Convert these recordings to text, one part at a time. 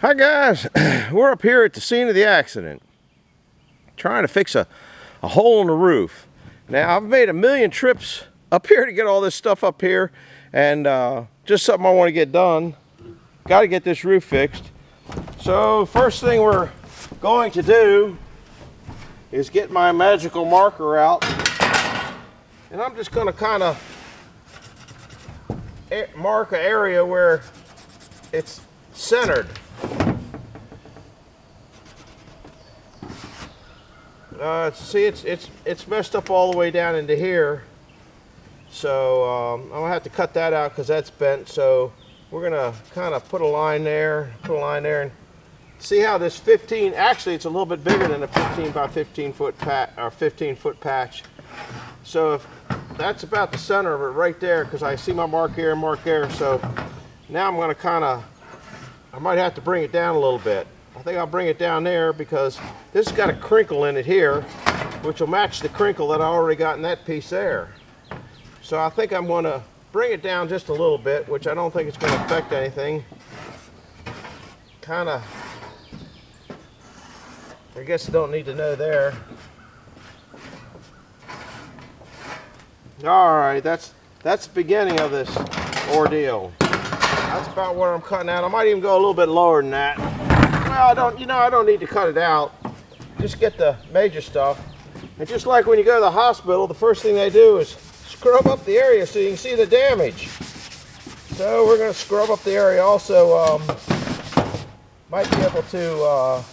Hi guys, we're up here at the scene of the accident trying to fix a hole in the roof. Now I've made a million trips up here to get all this stuff up here, and just something I want to get done. Got to get this roof fixed. So first thing we're going to do is get my magical marker out, and I'm just going to kind of mark an area where it's centered. See, it's messed up all the way down into here, so I'm gonna have to cut that out because that's bent. So we're gonna kind of put a line there, and see how this 15. Actually, it's a little bit bigger than a 15 by 15 foot patch or 15-foot patch. So if that's about the center of it right there, because I see my mark here and mark there. So now I'm gonna I might have to bring it down a little bit. I think I'll bring it down there because this has got a crinkle in it here, which will match the crinkle that I already got in that piece there. So I think I'm going to bring it down just a little bit, which I don't think it's going to affect anything. Kind of, I guess I don't need to know there. All right, that's the beginning of this ordeal. That's about what I'm cutting out. I might even go a little bit lower than that. Well, I don't need to cut it out. Just get the major stuff. And just like when you go to the hospital, the first thing they do is scrub up the area so you can see the damage. So we're going to scrub up the area also. Might be able to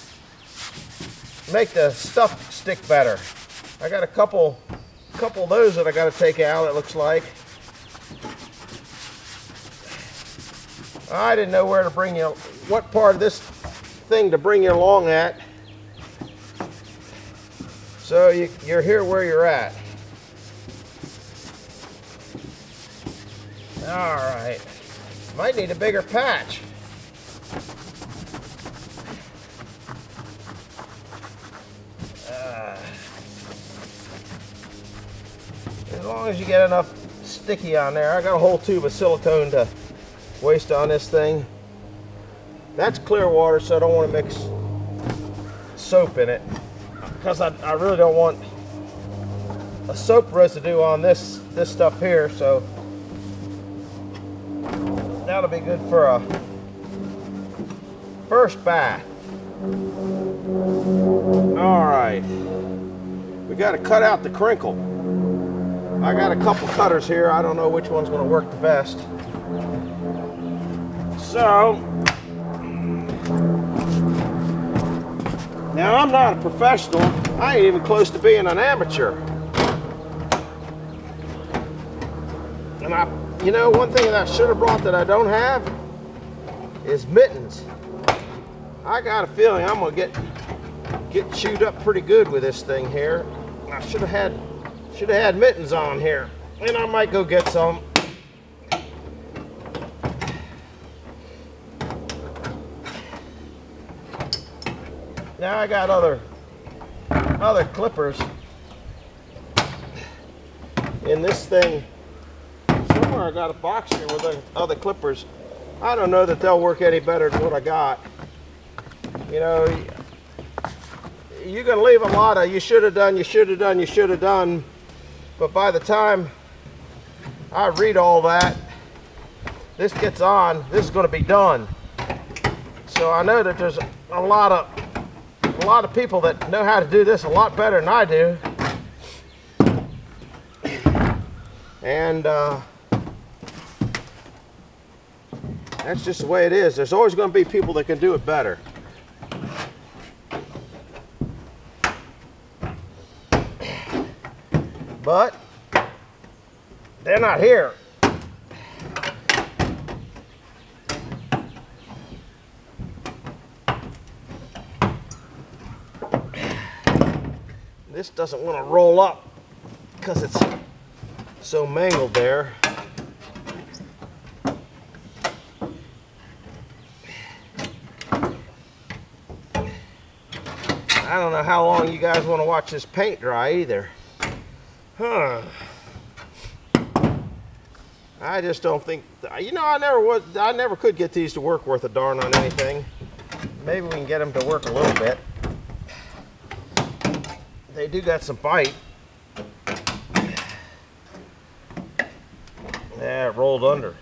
make the stuff stick better. I got a couple of those that I got to take out, it looks like. I didn't know where to bring you, what part of this thing to bring you along at. So you're here where you're at. All right. Might need a bigger patch. As long as you get enough sticky on there. I got a whole tube of silicone to waste on this thing. That's clear water, so I don't want to mix soap in it, because I really don't want a soap residue on this stuff here. So that'll be good for a first bath. All right, we got to cut out the crinkle. I got a couple cutters here. I don't know which one's going to work the best. So now I'm not a professional. I ain't even close to being an amateur. And one thing that I should have brought that I don't have is mittens. I got a feeling I'm gonna get chewed up pretty good with this thing here. I should have had mittens on here, and I might go get some. Now I got other clippers in this thing. Somewhere I got a box here with other clippers. I don't know that they'll work any better than what I got. You're gonna leave a lot of you should have done. But by the time I read all that, this gets on, this is gonna be done. So I know that there's a lot of people that know how to do this a lot better than I do. And that's just the way it is. There's always going to be people that can do it better. But they're not here. This doesn't want to roll up because it's so mangled there. I don't know how long you guys want to watch this paint dry either. I just don't think, I never could get these to work worth a darn on anything. maybe we can get them to work a little bit. They do got some bite. Yeah, it rolled under.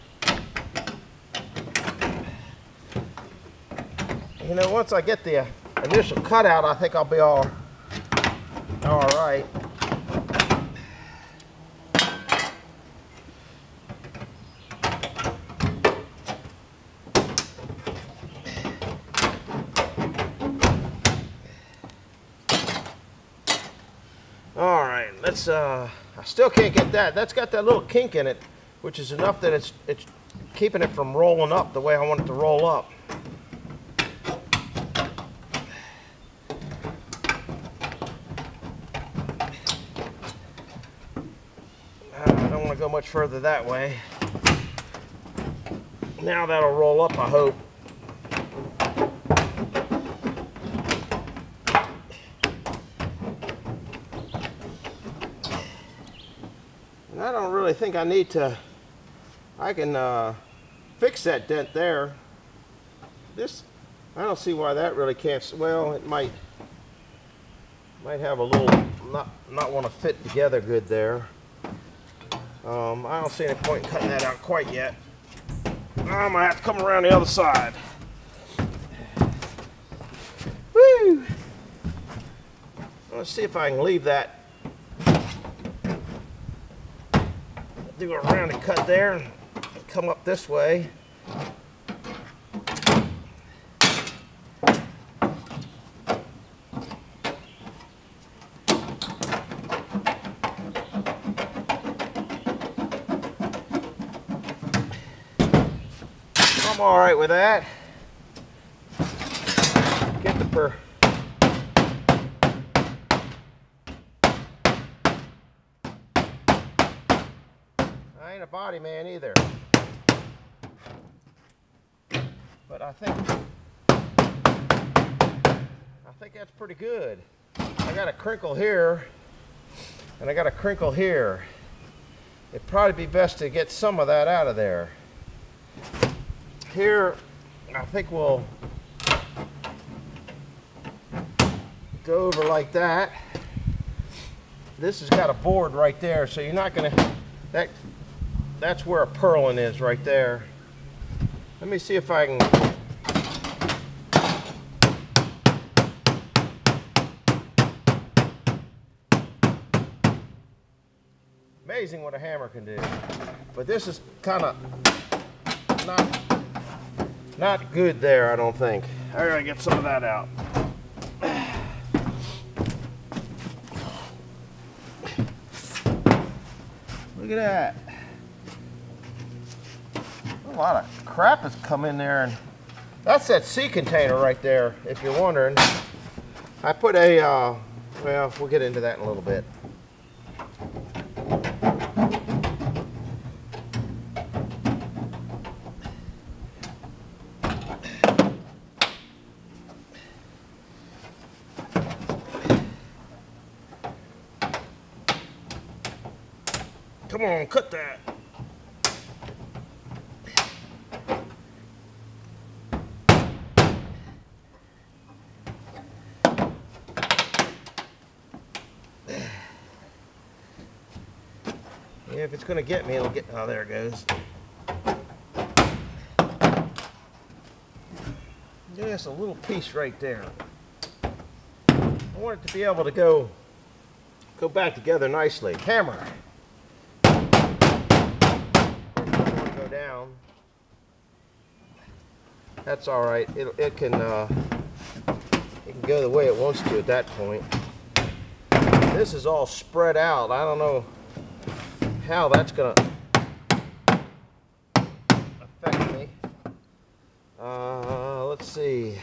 You know, once I get the initial cutout, I think I'll be all right. All right, let's. I still can't get that. That's got that little kink in it, which is enough that it's keeping it from rolling up the way I want it to roll up. I don't want to go much further that way. Now that'll roll up, I hope. And I don't really think I need to. I can fix that dent there. This, I don't see why that really can't. Well, it might have a little not want to fit together good there. I don't see any point in cutting that out quite yet. I'm gonna have to come around the other side. Woo! Let's see if I can leave that. Do a rounded cut there and come up this way. I'm all right with that. Get the I ain't a body man either, but I think that's pretty good. I got a crinkle here, and I got a crinkle here. It'd probably be best to get some of that out of there. Here, I think we'll go over like that. This has got a board right there, so you're not gonna, that's where a purlin is right there. Let me see if I can. Amazing what a hammer can do. But this is kind of not good there, I don't think. I gotta get some of that out. Look at that. A lot of crap has come in there, and that's that sea container right there, if you're wondering. I put a, well, we'll get into that in a little bit. Come on, cut that. Yeah, if it's going to get me, it'll get, oh, there it goes. Just a little piece right there. I want it to be able to go back together nicely. Hammer. Go down. That's all right. It can go the way it wants to at that point. This is all spread out. I don't know how that's gonna affect me. Let's see.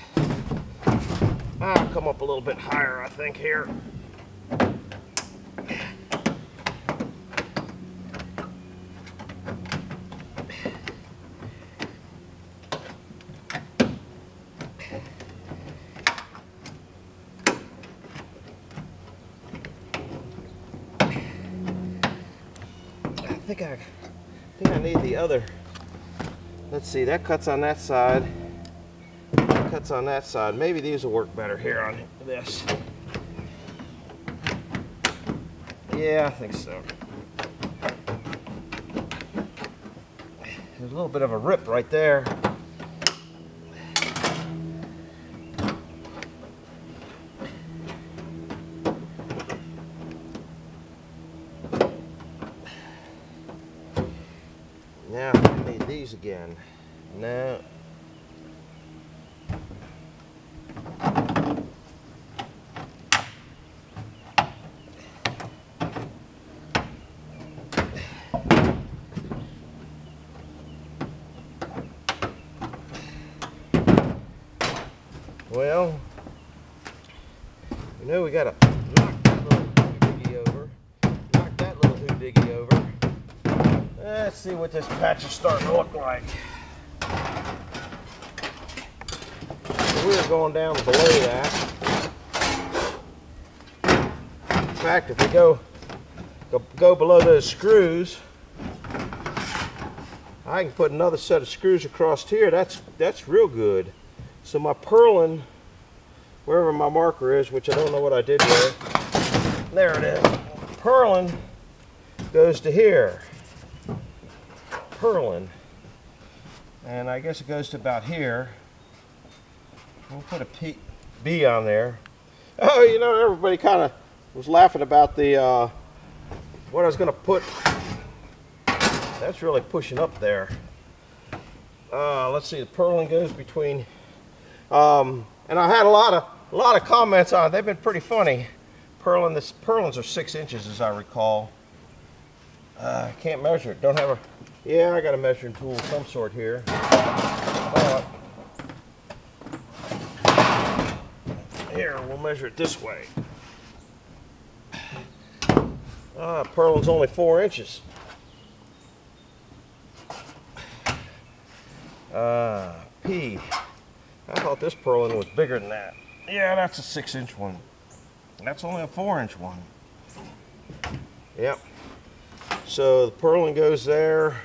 I'll come up a little bit higher, I think, here. I think I need the other. Let's see, that cuts on that side. cuts on that side. Maybe these will work better here on this. Yeah, I think so. There's a little bit of a rip right there. Now I need these again. No. Well, you know we gotta knock that little hoodie over, knock that little hoodie over. Let's see what this patch is starting to look like. So we're going down below that. In fact, if we go below those screws, I can put another set of screws across here. That's real good. So my purlin, wherever my marker is, which I don't know what I did with, there it is. Purlin goes to here. Purlin. And I guess it goes to about here. We'll put a B on there. Oh, you know, everybody kind of was laughing about the, what I was going to put. That's really pushing up there. Let's see, the purlin goes between, and I had a lot of comments on it. They've been pretty funny. Purlins are 6 inches, as I recall. I can't measure it. Don't have a. Yeah, I got a measuring tool of some sort here. Here, we'll measure it this way. Purlin's only 4 inches. P. I thought this purlin was bigger than that. Yeah, that's a 6-inch one. That's only a 4-inch one. Yep. So the purlin goes there,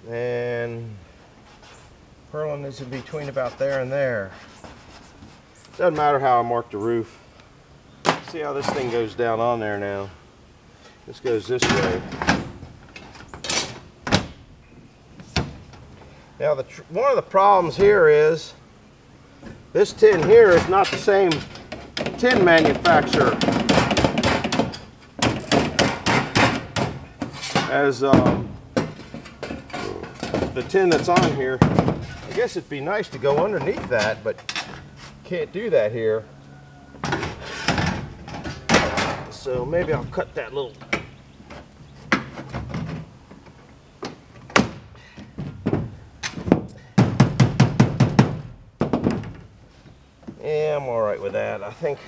and purlin is in between about there and there. Doesn't matter how I mark the roof. See how this thing goes down on there now. This goes this way. Now one of the problems here is this tin here is not the same tin manufacturer as the tin that's on here. I guess it'd be nice to go underneath that, but can't do that here. So maybe I'll cut that little. Yeah, I'm all right with that. I think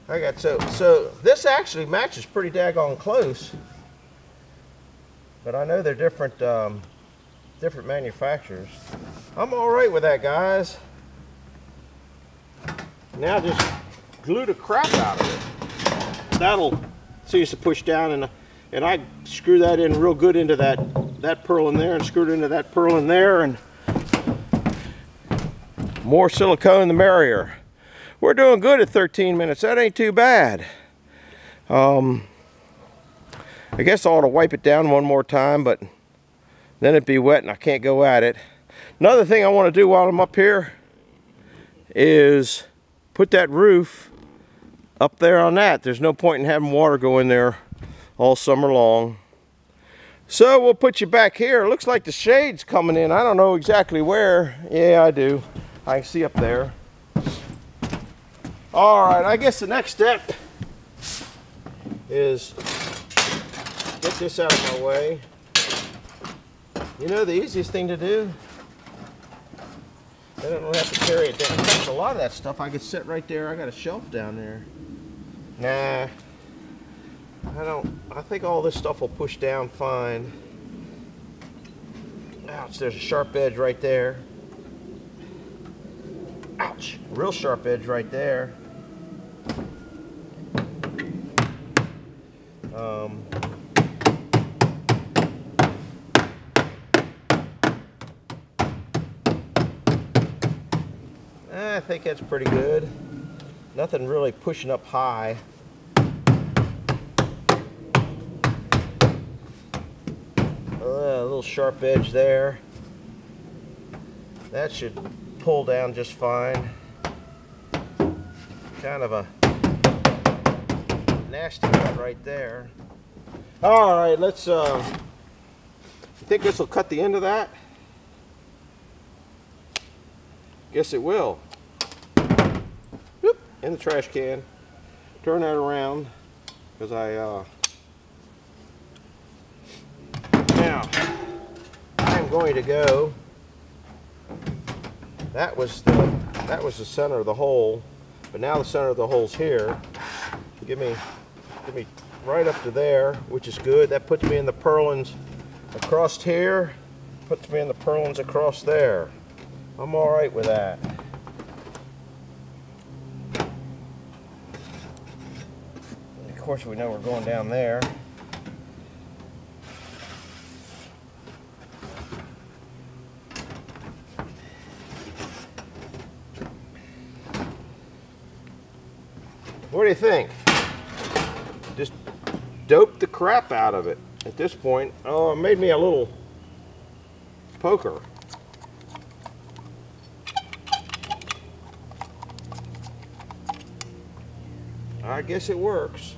I got so this actually matches pretty daggone close, but I know they're different different manufacturers. I'm all right with that, guys. Now just glue the crap out of it. That'll see us to push down, and I screw that in real good into that purlin there, and screw it into that purlin there, and more silicone the merrier. We're doing good at 13 minutes. That ain't too bad. I guess I ought to wipe it down one more time, but then it'd be wet and I can't go at it. Another thing I want to do while I'm up here is put that roof up there on that. There's no point in having water go in there all summer long. So we'll put you back here. It looks like the shade's coming in. I don't know exactly where. Yeah, I do. I can see up there. All right, I guess the next step is get this out of my way. You know, the easiest thing to do, I don't have to carry it down. A lot of that stuff I could set right there. I got a shelf down there. Nah, I don't. I think all this stuff will push down fine. Ouch, there's a sharp edge right there. Ouch, real sharp edge right there. I think that's pretty good. Nothing really pushing up high. A little sharp edge there. That should pull down just fine. Kind of a nasty cut right there. All right, let's, you think this will cut the end of that? Guess it will. Whoop, in the trash can. Turn that around, because now, I'm going to go, that was the center of the hole, but now the center of the hole's here. Give me right up to there, which is good. That puts me in the purlins across here, puts me in the purlins across there. I'm all right with that. And of course, we know we're going down there. What do you think? Just dope the crap out of it at this point. Oh, it made me a little poker. I guess it works.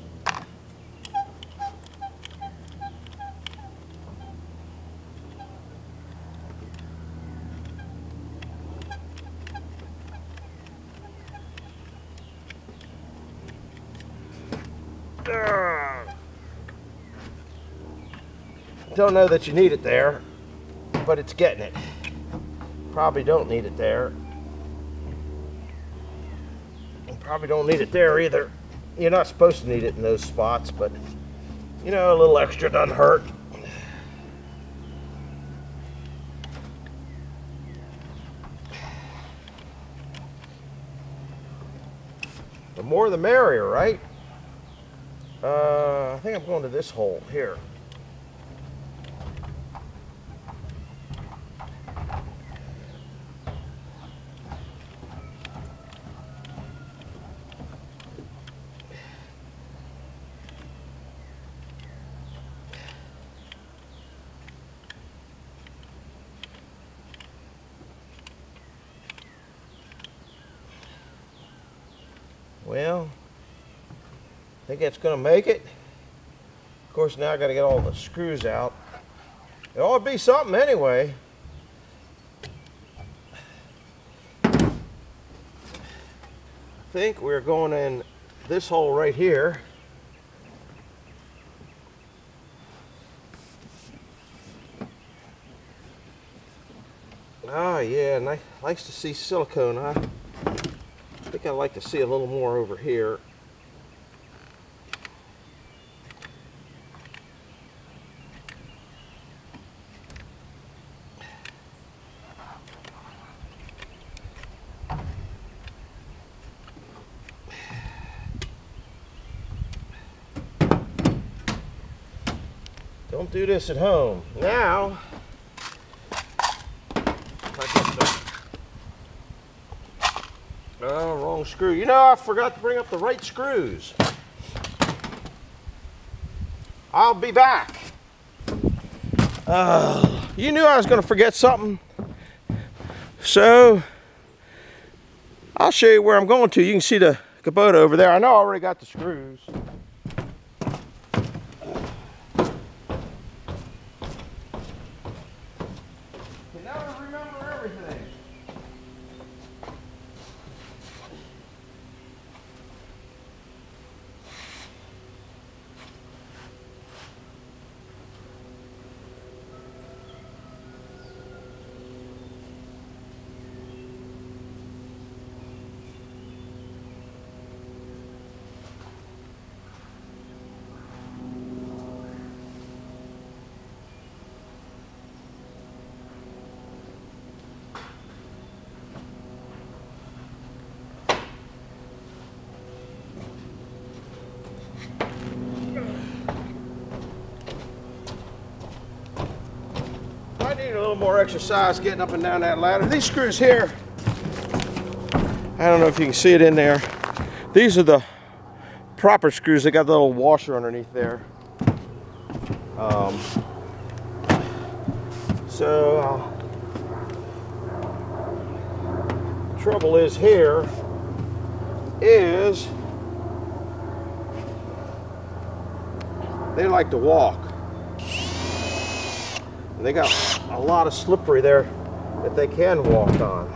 Don't know that you need it there, but it's getting it. Probably don't need it there. And probably don't need it there either. You're not supposed to need it in those spots, but you know, a little extra doesn't hurt. The more the merrier, right? I think I'm going to this hole here. Well, I think that's going to make it. Of course, now I got to get all the screws out. It ought to be something anyway. I think we're going in this hole right here. Oh yeah, nice. Likes to see silicone, huh? I think I'd like to see a little more over here. Don't do this at home. Now, oh, wrong screw. You know, I forgot to bring up the right screws. I'll be back. You knew I was going to forget something. So, I'll show you where I'm going to. You can see the Kubota over there. I know I already got the screws. You never remember everything. I need a little more exercise getting up and down that ladder. These screws here I don't know if you can see it in there. These are the proper screws. They got the little washer underneath there. Trouble is here is they like to walk. And they got a lot of slippery there that they can walk on.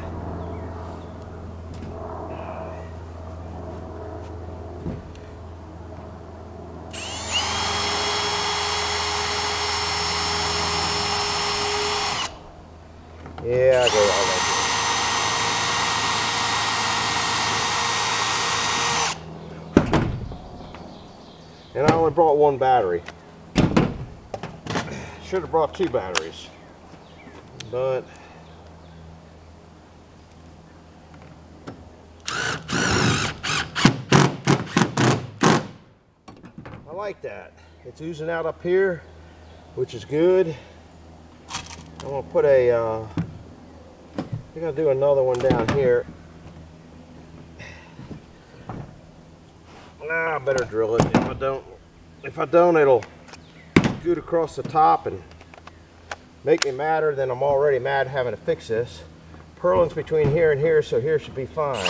Yeah, I go all like this. And I only brought one battery. Should have brought 2 batteries, but I like that. It's oozing out up here, which is good. I'm gonna put a I think I'll do another one down here. Nah, I better drill it. If I don't, it'll scoot across the top and make me madder than I'm already mad having to fix this. Purlins between here and here, so here should be fine.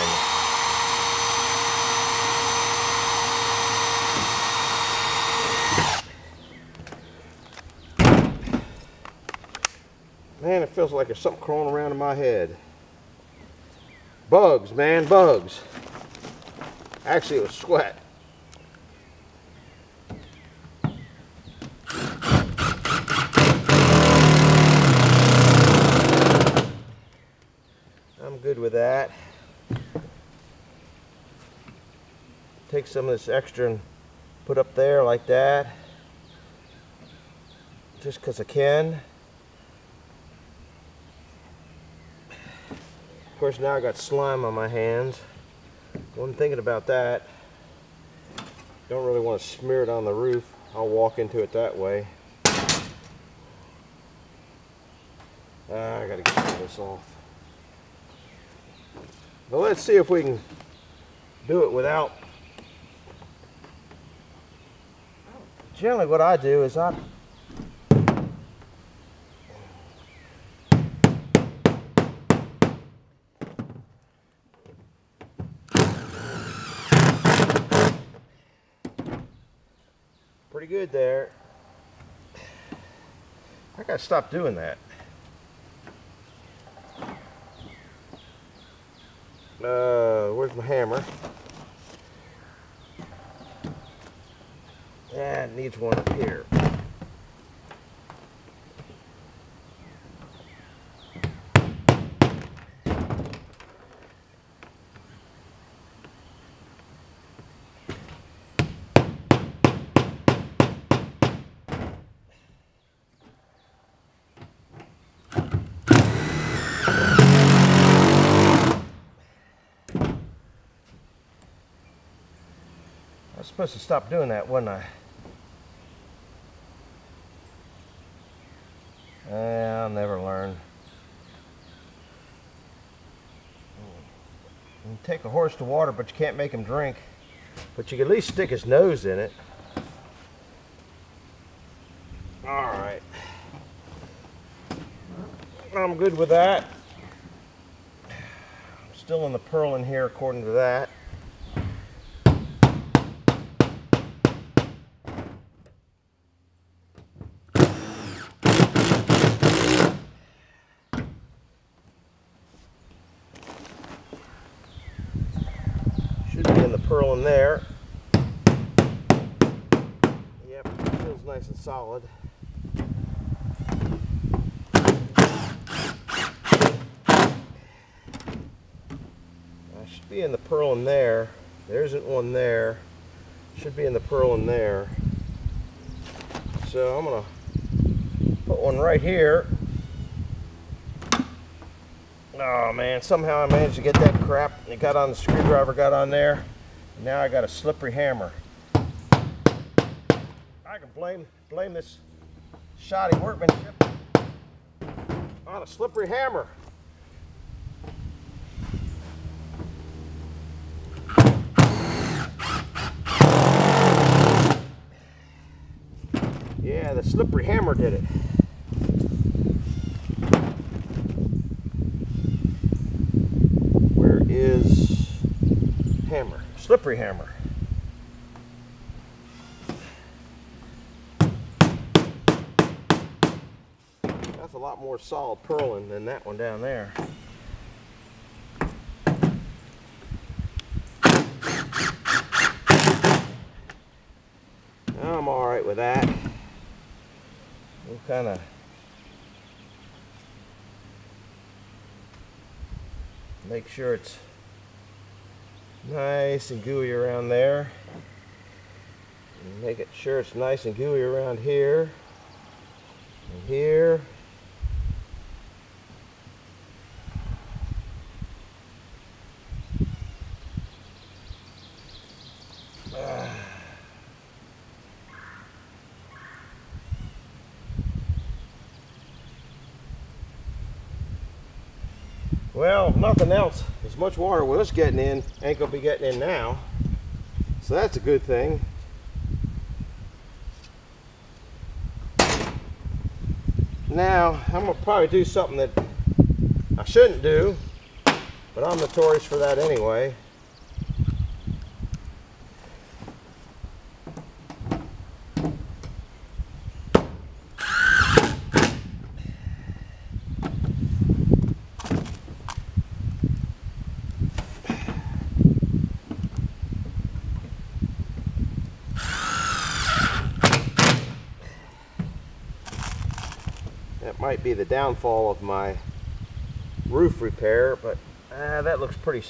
Man, it feels like there's something crawling around in my head. Bugs, man, bugs. Actually, it was sweat. I'm good with that. Take some of this extra and put up there like that. Just because I can. Of course, now I got slime on my hands. Wasn't thinking about that. Don't really want to smear it on the roof. I'll walk into it that way. I gotta get some of this off. But let's see if we can do it without. Generally what I do is pretty good there. I gotta stop doing that. Where's my hammer? Yeah, it needs one up here. I was supposed to stop doing that, wasn't I? I'll never learn. You can take a horse to water, but you can't make him drink. But you can at least stick his nose in it. All right. I'm good with that. I'm still in the purlin here according to that. Should be in the purlin there. Yep, feels nice and solid. I should be in the purlin there. There isn't one there. Should be in the purlin there. So I'm gonna put one right here. Oh man, somehow I managed to get that crap. It got on the screwdriver, got on there. Now I got a slippery hammer. I can blame this shoddy workmanship on a slippery hammer. the slippery hammer did it. Where is hammer? Slippery hammer. That's a lot more solid purling than that one down there. I'm all right with that. We'll kind of make sure it's nice and gooey around there. And make it sure it's nice and gooey around here and here. Well, if nothing else, as much water was getting in ain't gonna be getting in now, so that's a good thing. Now I'm gonna probably do something that I shouldn't do, but I'm notorious for that anyway. That might be the downfall of my roof repair, but that looks pretty.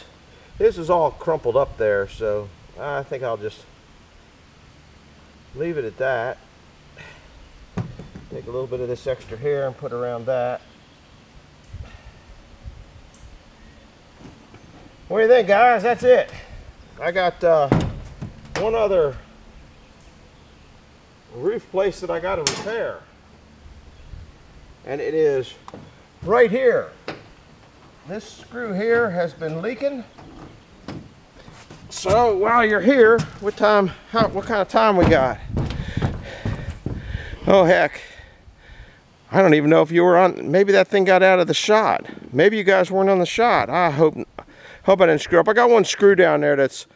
This is all crumpled up there, so I think I'll just leave it at that. Take a little bit of this extra here and put around that. What do you think, guys? That's it. I got one other roof place that I got to repair. And it is right here. This screw here has been leaking. So while you're here, what kind of time we got? Oh heck, I don't even know if you were on. Maybe that thing got out of the shot. Maybe you guys weren't on the shot. I hope I didn't screw up. I got one screw down there that's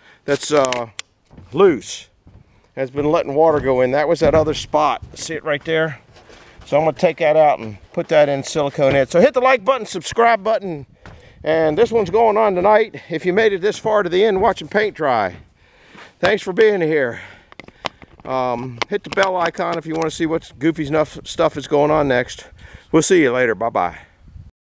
loose. Has been letting water go in. That was that other spot. See it right there? So I'm going to take that out and put that in silicone head. So hit the like button, subscribe button, and this one's going on tonight. If you made it this far to the end watching paint dry, thanks for being here. Hit the bell icon if you want to see what goofy stuff is going on next. We'll see you later. Bye-bye.